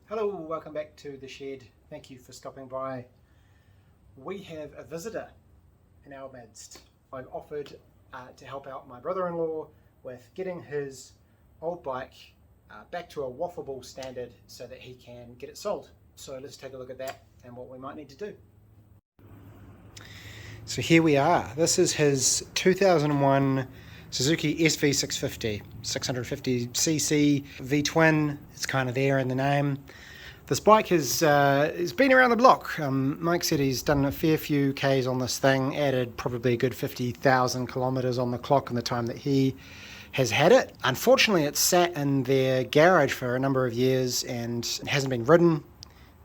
Hello, welcome back to the shed. Thank you for stopping by. We have a visitor in our midst. I've offered to help out my brother-in-law with getting his old bike back to a waffable standard so that he can get it sold. So let's take a look at that and what we might need to do. So here we are. This is his 2001 Suzuki SV650, 650cc V-twin. It's kind of there in the name. This bike has been around the block. Mike said he's done a fair few Ks on this thing, added probably a good 50,000 kilometers on the clock in the time that he has had it. Unfortunately, it's sat in their garage for a number of years and hasn't been ridden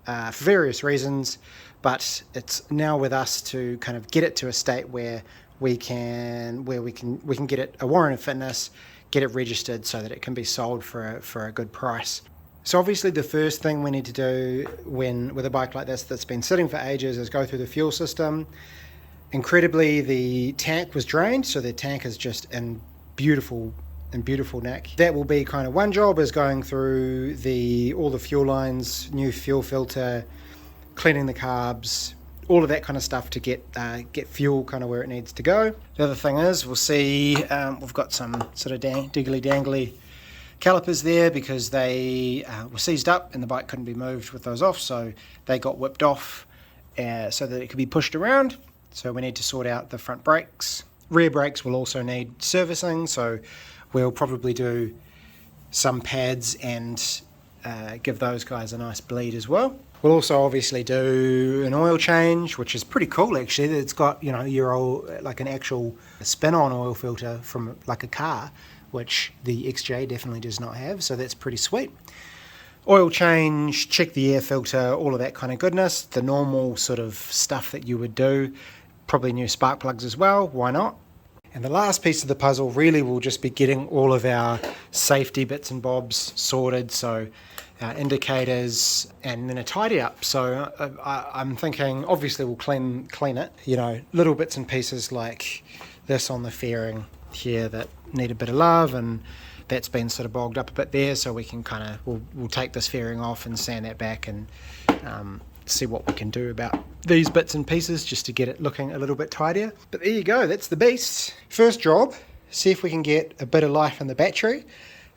for various reasons, but it's now with us to kind of get it to a state where we can get it a warrant of fitness, get it registered so that it can be sold for a good price. So obviously the first thing we need to do with a bike like this that's been sitting for ages is go through the fuel system. Incredibly, the tank was drained, so the tank is just in beautiful nick. That will be kind of one job, is going through all the fuel lines, new fuel filter, cleaning the carbs, all of that kind of stuff to get fuel kind of where it needs to go. The other thing is, we'll see, we've got some sort of diggly dangly calipers there because they were seized up and the bike couldn't be moved with those off, so they got whipped off so that it could be pushed around. So we need to sort out the front brakes. Rear brakes will also need servicing, so we'll probably do some pads and give those guys a nice bleed as well. We'll also obviously do an oil change, which is pretty cool actually. It's got, you know, your old, like an actual spin-on oil filter from like a car, which the XJ definitely does not have, so that's pretty sweet. Oil change, check the air filter, all of that kind of goodness, the normal sort of stuff that you would do. Probably new spark plugs as well, why not? And the last piece of the puzzle really will just be getting all of our safety bits and bobs sorted, so indicators and then a tidy up. So I'm thinking obviously we'll clean it, you know, little bits and pieces like this on the fairing here that need a bit of love, and that's been sort of bogged up a bit there, so we can kind of we'll take this fairing off and sand that back and see what we can do about these bits and pieces just to get it looking a little bit tidier. But there you go, that's the beast. First job, see if we can get a bit of life in the battery.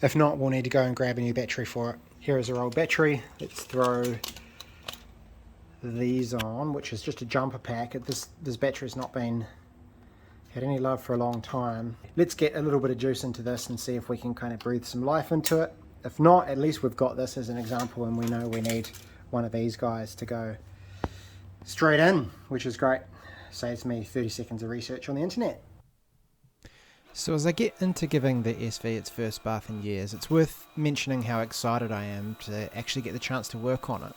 If not, we'll need to go and grab a new battery for it. Here is our old battery. Let's throw these on, which is just a jumper pack. This battery's not been had any love for a long time. Let's get a little bit of juice into this and see if we can kind of breathe some life into it. If not, at least we've got this as an example, and we know we need one of these guys to go straight in, which is great. Saves me 30 seconds of research on the internet. So as I get into giving the SV its first bath in years, it's worth mentioning how excited I am to actually get the chance to work on it.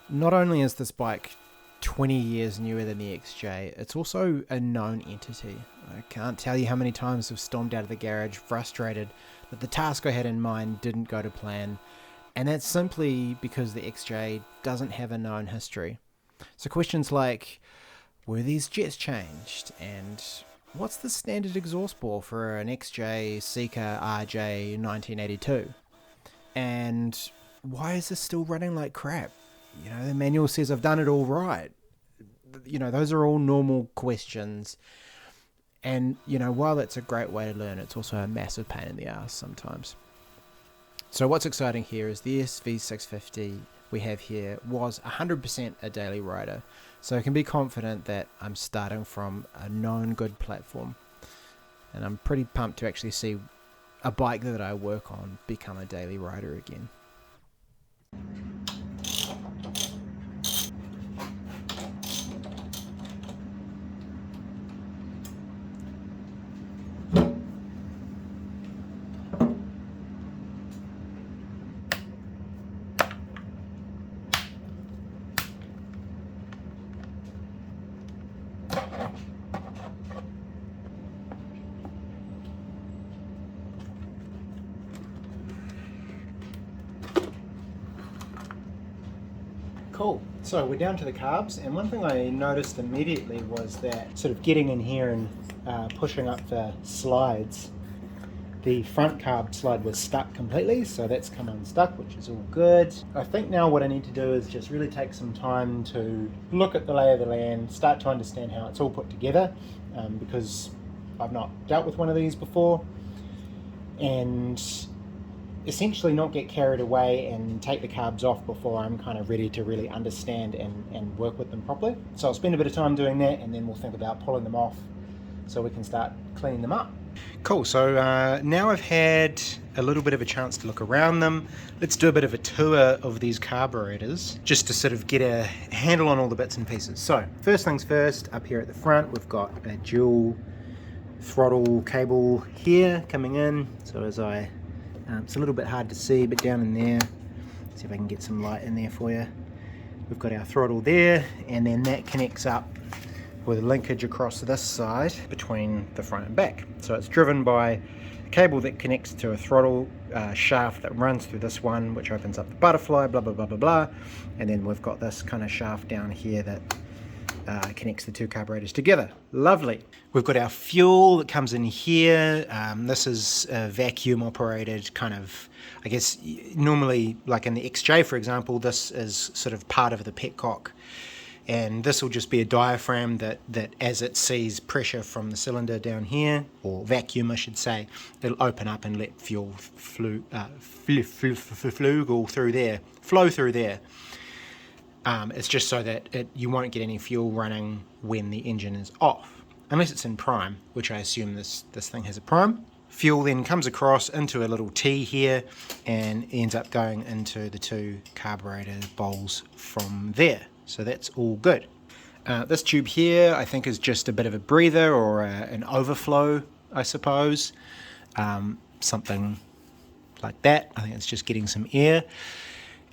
Not only is this bike 20 years newer than the XJ, it's also a known entity. I can't tell you how many times I've stormed out of the garage frustrated that the task I had in mind didn't go to plan, and that's simply because the XJ doesn't have a known history. So questions like, were these jets changed? And what's the standard exhaust bore for an XJ Seeker RJ 1982? And why is this still running like crap? You know, the manual says I've done it all right. You know, those are all normal questions. And, you know, while it's a great way to learn, it's also a massive pain in the ass sometimes. So what's exciting here is the SV650 we have here was 100% a daily rider. So I can be confident that I'm starting from a known good platform. And I'm pretty pumped to actually see a bike that I work on become a daily rider again. Cool. So we're down to the carbs, and one thing I noticed immediately was that sort of getting in here and pushing up the slides, The front carb slide was stuck completely, so that's come unstuck, which is all good. I think now what I need to do is just really take some time to look at the lay of the land, start to understand how it's all put together, because I've not dealt with one of these before, and essentially not get carried away and take the carbs off before I'm kind of ready to really understand and work with them properly. So I'll spend a bit of time doing that, and then we'll think about pulling them off so we can start cleaning them up. Cool, so now I've had a little bit of a chance to look around them. Let's do a bit of a tour of these carburetors, just to sort of get a handle on all the bits and pieces. So, first things first, up here at the front, we've got a dual throttle cable here coming in. So as it's a little bit hard to see, but down in there, see if I can get some light in there for you. We've got our throttle there, and then that connects up with a linkage across this side between the front and back. So it's driven by a cable that connects to a throttle shaft that runs through this one, which opens up the butterfly, blah, blah, blah, blah, blah. And then we've got this kind of shaft down here that connects the two carburetors together. Lovely. We've got our fuel that comes in here. This is a vacuum operated kind of, I guess, normally like in the XJ, for example, this is sort of part of the petcock. And this will just be a diaphragm that as it sees pressure from the cylinder down here, or vacuum I should say, it'll open up and let fuel flow through there. It's just so that you won't get any fuel running when the engine is off, unless it's in prime, which I assume this thing has a prime. Fuel then comes across into a little T here and ends up going into the two carburetor bowls from there. So that's all good. This tube here I think is just a bit of a breather or an overflow, I suppose. Something like that. I think it's just getting some air.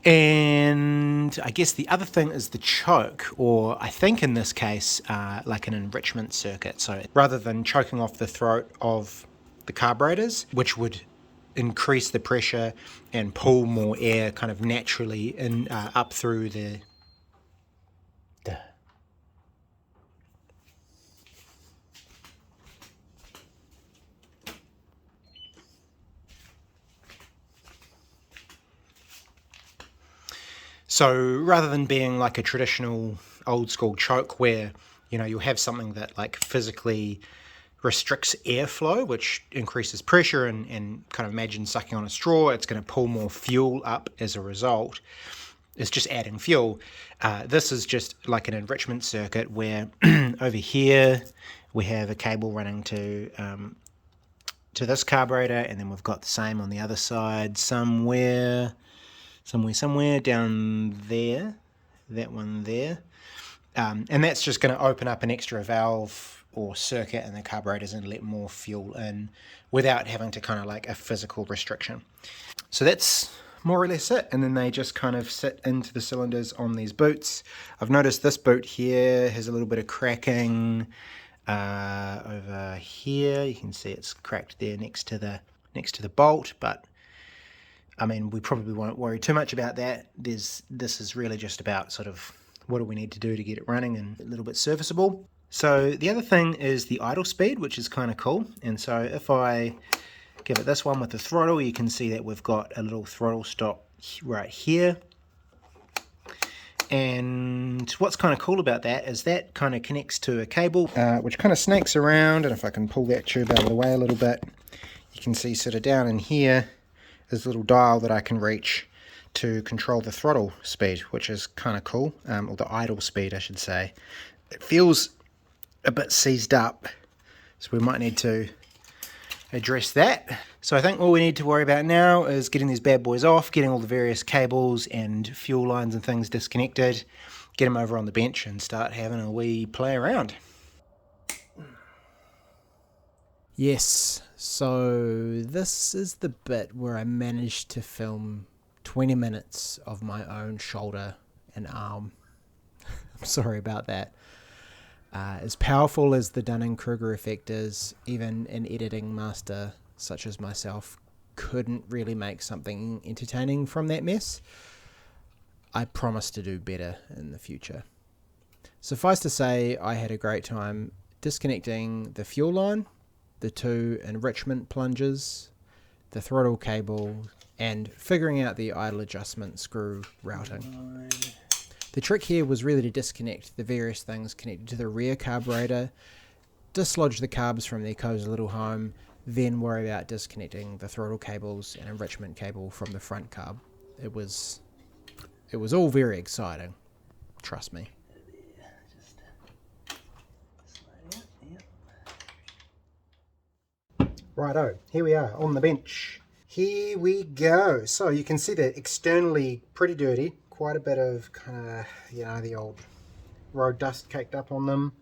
And I guess the other thing is the choke, or I think in this case like an enrichment circuit. So rather than choking off the throat of the carburetors, which would increase the pressure and pull more air kind of naturally in up through the So rather than being like a traditional old school choke where, you know, you'll have something that like physically restricts airflow, which increases pressure and kind of imagine sucking on a straw, it's going to pull more fuel up as a result. It's just adding fuel. This is just like an enrichment circuit where over here we have a cable running to this carburetor, and then we've got the same on the other side somewhere down there, that one there. And that's just going to open up an extra valve or circuit in the carburetors and let more fuel in without having to kind of like a physical restriction. So that's more or less it, and then they just kind of sit into the cylinders on these boots. I've noticed this boot here has a little bit of cracking over here. You can see it's cracked there next to the bolt, but I mean, we probably won't worry too much about that. This is really just about sort of what do we need to do to get it running and a little bit serviceable. So the other thing is the idle speed, which is kind of cool. And so if I give it this one with the throttle, you can see that we've got a little throttle stop right here. And what's kind of cool about that is that kind of connects to a cable, which kind of snakes around. And if I can pull that tube out of the way a little bit, you can see sort of down in here, there's a little dial that I can reach to control the throttle speed, which is kind of cool, or the idle speed I should say. It feels a bit seized up, so we might need to address that. So I think all we need to worry about now is getting these bad boys off, getting all the various cables and fuel lines and things disconnected, get them over on the bench and start having a wee play around. Yes, so this is the bit where I managed to film 20 minutes of my own shoulder and arm. I'm sorry about that. As powerful as the Dunning-Kruger effect is, even an editing master such as myself couldn't really make something entertaining from that mess. I promise to do better in the future. Suffice to say, I had a great time disconnecting the fuel line, the two enrichment plungers, the throttle cable, and figuring out the idle adjustment screw routing. The trick here was really to disconnect the various things connected to the rear carburetor, dislodge the carbs from their cozy little home, then worry about disconnecting the throttle cables and enrichment cable from the front carb. It was all very exciting, trust me. Righto, here we are on the bench. Here we go. So you can see that externally pretty dirty. Quite a bit of kind of, the old road dust caked up on them.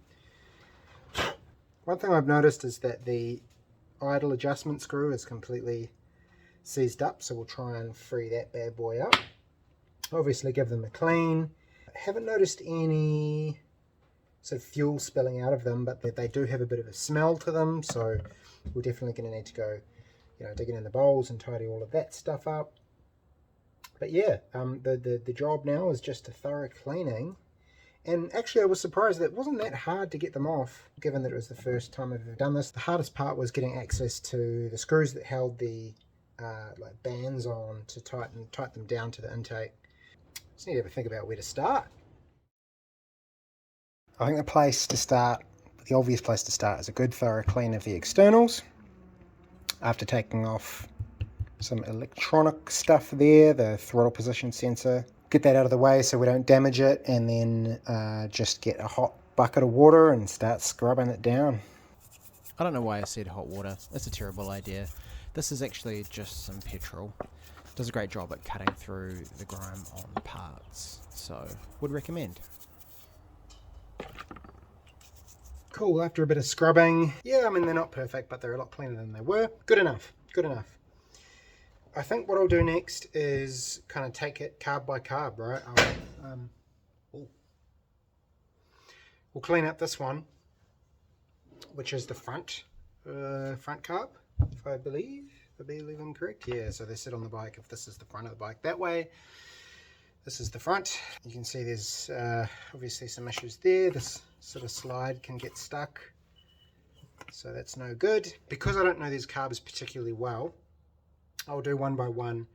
One thing I've noticed is that the idle adjustment screw is completely seized up, so we'll try and free that bad boy up. Obviously give them a clean. I haven't noticed any sort of fuel spilling out of them, but they do have a bit of a smell to them, so we're definitely going to need to go digging in the bowls and tidy all of that stuff up. But yeah, the job now is just a thorough cleaning. And actually I was surprised that it wasn't that hard to get them off, given that it was the first time I've ever done this. The hardest part was getting access to the screws that held the like bands on to tighten them down to the intake. Just need to have a think about where to start. I think the obvious place to start is a good thorough clean of the externals. After taking off some electronic stuff there, the throttle position sensor, get that out of the way so we don't damage it, and then just get a hot bucket of water and start scrubbing it down. I don't know why I said hot water. It's a terrible idea. This is actually just some petrol. It does a great job at cutting through the grime on parts, so would recommend. Cool, after a bit of scrubbing, yeah, I mean they're not perfect, but they're a lot cleaner than they were. Good enough, good enough. I think what I'll do next is kind of take it carb by carb, right? We'll clean up this one, which is the front carb, if I believe I'm correct. Yeah, so they sit on the bike. If this is the front of the bike that way, this is the front. You can see there's obviously some issues there. This sort of slide can get stuck, so that's no good. Because I don't know these carbs particularly well, I'll do one by one.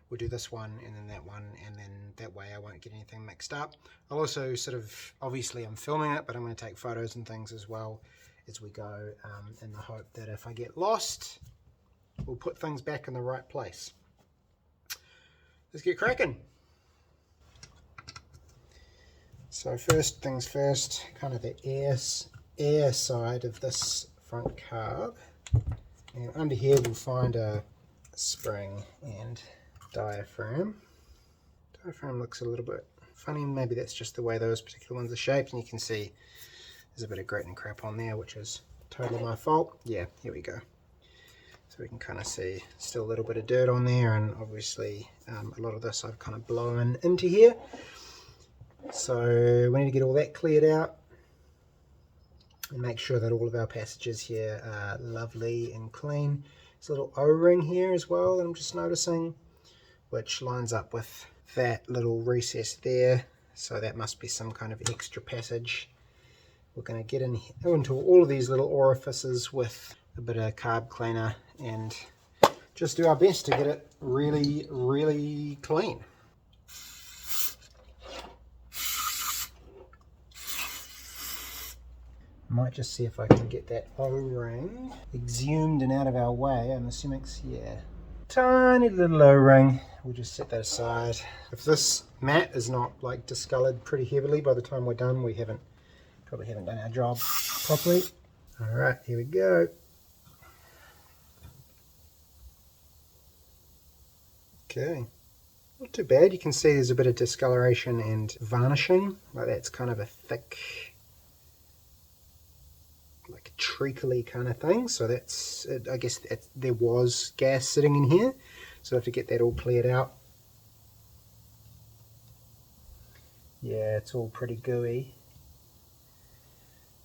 We'll do this one and then that one, and then that way I won't get anything mixed up. I'll also obviously I'm filming it, but I'm going to take photos and things as well as we go, in the hope that if I get lost, we'll put things back in the right place. Let's get cracking. So first things first, kind of the air side of this front carb, and under here we'll find a spring and diaphragm. Diaphragm looks a little bit funny. Maybe that's just the way those particular ones are shaped, and you can see there's a bit of grit and crap on there, which is totally my fault. Yeah, here we go. So we can kind of see still a little bit of dirt on there, and obviously a lot of this I've kind of blown into here. So we need to get all that cleared out and make sure that all of our passages here are lovely and clean. There's a little O-ring here as well that I'm just noticing, which lines up with that little recess there, so that must be some kind of extra passage. We're going to get into all of these little orifices with a bit of carb cleaner and just do our best to get it really, really clean. Might just see if I can get that O-ring exhumed and out of our way. I'm assuming it's, yeah, tiny little O-ring. We'll just set that aside. If this mat is not like discolored pretty heavily by the time we're done, we probably haven't done our job properly. All right, here we go. Okay, not too bad. You can see there's a bit of discoloration and varnishing. Like that's kind of a thick, like a treacly kind of thing. So that's, I guess there was gas sitting in here, so I have to get that all cleared out. Yeah, it's all pretty gooey.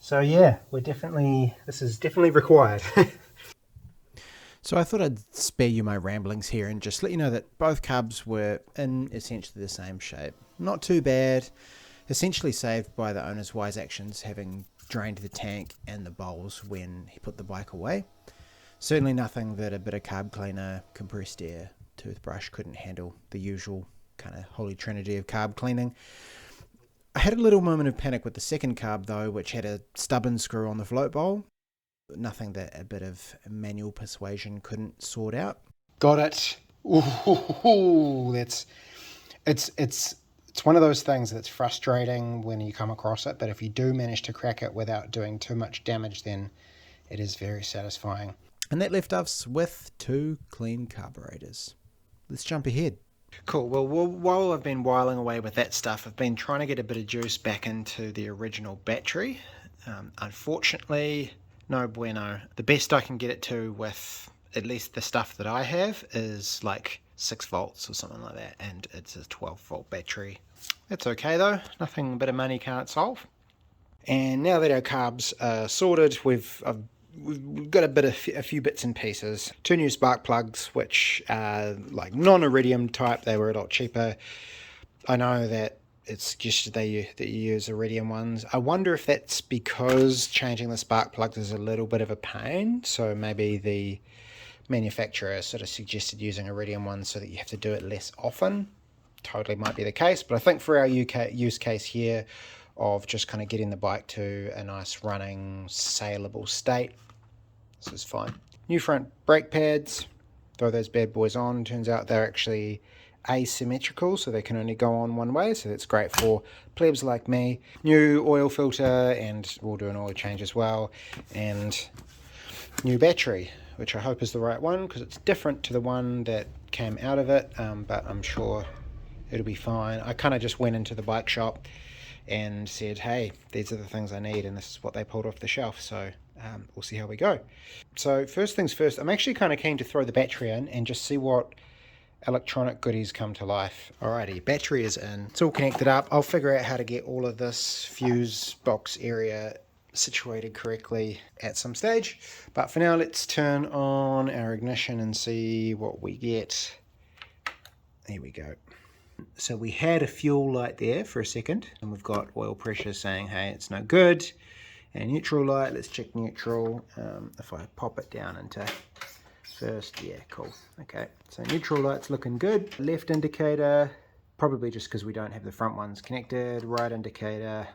So yeah, this is definitely required. So I thought I'd spare you my ramblings here and just let you know that both carbs were in essentially the same shape. Not too bad, essentially saved by the owner's wise actions, having drained the tank and the bowls when he put the bike away. Certainly nothing that a bit of carb cleaner, compressed air, toothbrush couldn't handle, the usual kind of holy trinity of carb cleaning. I had a little moment of panic with the second carb though, which had a stubborn screw on the float bowl. Nothing that a bit of manual persuasion couldn't sort out. Got it. Ooh, it's one of those things that's frustrating when you come across it, but if you do manage to crack it without doing too much damage, then it is very satisfying. And that left us with 2 clean carburetors. Let's jump ahead. Cool. Well, while I've been whiling away with that stuff, I've been trying to get a bit of juice back into the original battery. Unfortunately, no bueno. The best I can get it to with at least the stuff that I have is like 6 volts or something like that, and it's a 12-volt battery. That's okay though, nothing a bit of money can't solve. And now that our carbs are sorted, we've got a few bits and pieces. 2 new spark plugs, which are like non-iridium type. They were a lot cheaper. I know that it's suggested that you use iridium ones. I wonder if that's because changing the spark plugs is a little bit of a pain, so maybe the manufacturer sort of suggested using iridium ones so that you have to do it less often. Totally might be the case, but I think for our UK use case here of just kind of getting the bike to a nice running saleable state, this is fine. New front brake pads, throw those bad boys on. Turns out they're actually asymmetrical, so they can only go on one way, so that's great for plebs like me. New oil filter, and we'll do an oil change as well, and new battery, which I hope is the right one because it's different to the one that came out of it, but I'm sure it'll be fine. I kind of just went into the bike shop and said, hey, these are the things I need, and this is what they pulled off the shelf, so we'll see how we go. So first things first, I'm actually kind of keen to throw the battery in and just see what electronic goodies come to life. Alrighty, battery is in, it's all connected up. I'll figure out how to get all of this fuse box area situated correctly at some stage, but for now let's turn on our ignition and see what we get. There we go. So we had a fuel light there for a second, and we've got oil pressure saying, hey, it's no good. And neutral light, let's check neutral. If I pop it down into first, yeah, cool. Okay, so neutral light's looking good. Left indicator, probably just because we don't have the front ones connected. Right indicator,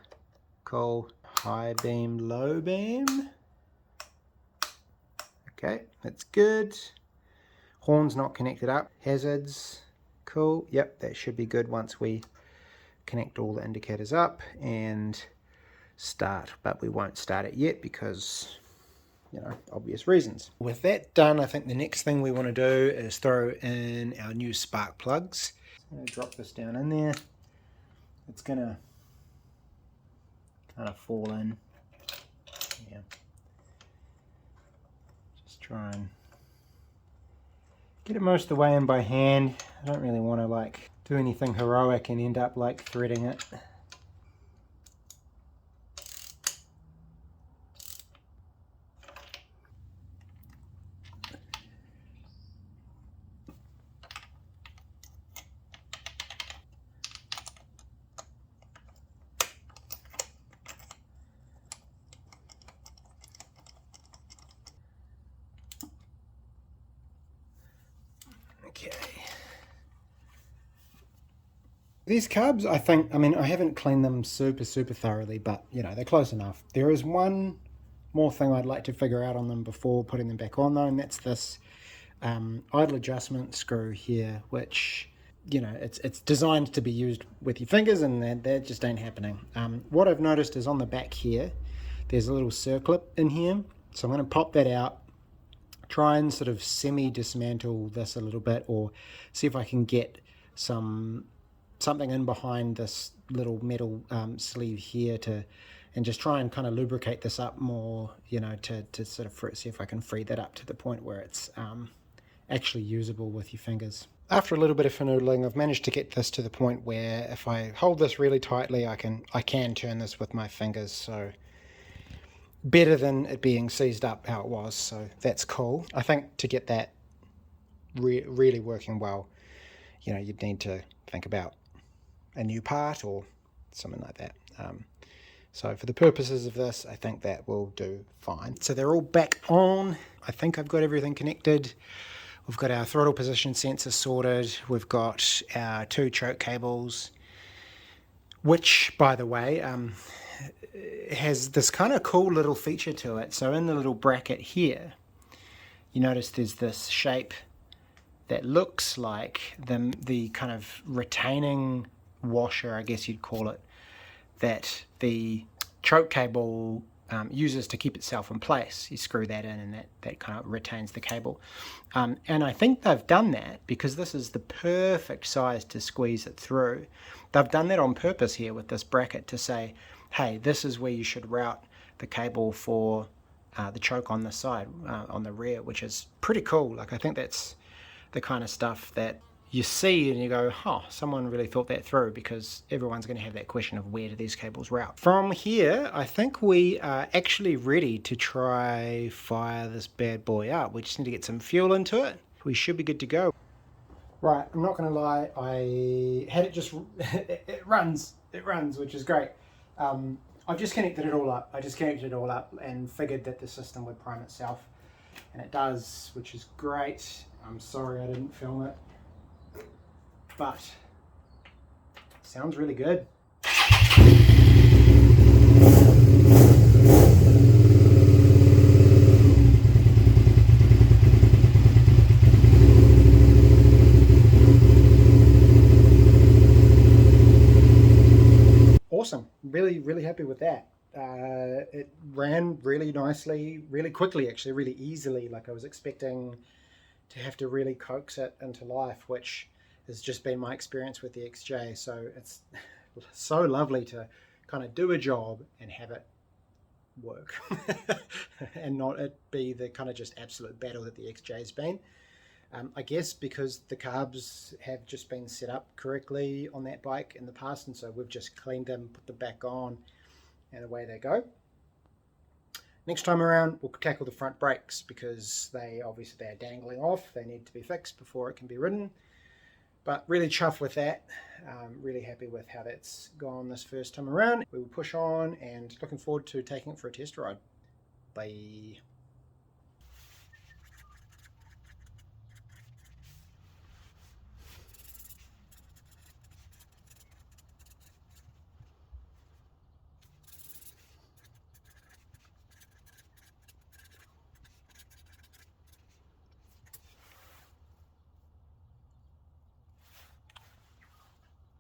cool. High beam, low beam. Okay, that's good. Horn's not connected up. Hazards. Cool, yep, that should be good once we connect all the indicators up and start, but we won't start it yet because, you know, obvious reasons. With that done, I think the next thing we want to do is throw in our new spark plugs. I'm going to drop this down in there. It's going to kind of fall in. Yeah. Just try and get it most of the way in by hand. I don't really want to like do anything heroic and end up like threading it. Okay. These carbs, I mean, I haven't cleaned them super thoroughly, but, you know, they're close enough. There is one more thing I'd like to figure out on them before putting them back on, though, and that's this idle adjustment screw here, which, you know, it's designed to be used with your fingers, and that just ain't happening. What I've noticed is on the back here, there's a little circlip in here, so I'm going to pop that out, try and sort of semi-dismantle this a little bit, or see if I can get something in behind this little metal sleeve here and just try and kind of lubricate this up more, you know, to sort of see if I can free that up to the point where it's actually usable with your fingers. After a little bit of finadoodling, I've managed to get this to the point where if I hold this really tightly, I can turn this with my fingers, so better than it being seized up how it was, so that's cool. I think to get that really working well, you know, you'd need to think about a new part or something like that. So for the purposes of this, I think that will do fine. So they're all back on. I think I've got everything connected. We've got our throttle position sensor sorted. We've got our 2 choke cables, which, by the way, has this kind of cool little feature to it. So in the little bracket here, you notice there's this shape that looks like the kind of retaining washer, I guess you'd call it, that the choke cable uses to keep itself in place. You screw that in and that kind of retains the cable. And I think they've done that because this is the perfect size to squeeze it through. They've done that on purpose here with this bracket to say, hey, this is where you should route the cable for the choke on the side, on the rear, which is pretty cool. Like, I think that's the kind of stuff that you see and you go, oh, someone really thought that through, because everyone's going to have that question of where do these cables route. From here, I think we are actually ready to try fire this bad boy up. We just need to get some fuel into it. We should be good to go. Right, I'm not going to lie, I had it just, it runs, which is great. I've just connected it all up. I just connected it all up and figured that the system would prime itself, and it does, which is great. I'm sorry I didn't film it, but sounds really good. Awesome, really happy with that. It ran really nicely, really quickly, actually, really easily. Like, I was expecting to have to really coax it into life, which has just been my experience with the XJ. So it's so lovely to kind of do a job and have it work and not it be the kind of just absolute battle that the XJ's been. I guess because the carbs have just been set up correctly on that bike in the past, and so we've just cleaned them, put them back on, and away they go. Next time around, we'll tackle the front brakes, because they obviously are dangling off. They need to be fixed before it can be ridden. But really chuffed with that. Really happy with how that's gone this first time around. We will push on, and looking forward to taking it for a test ride. Bye.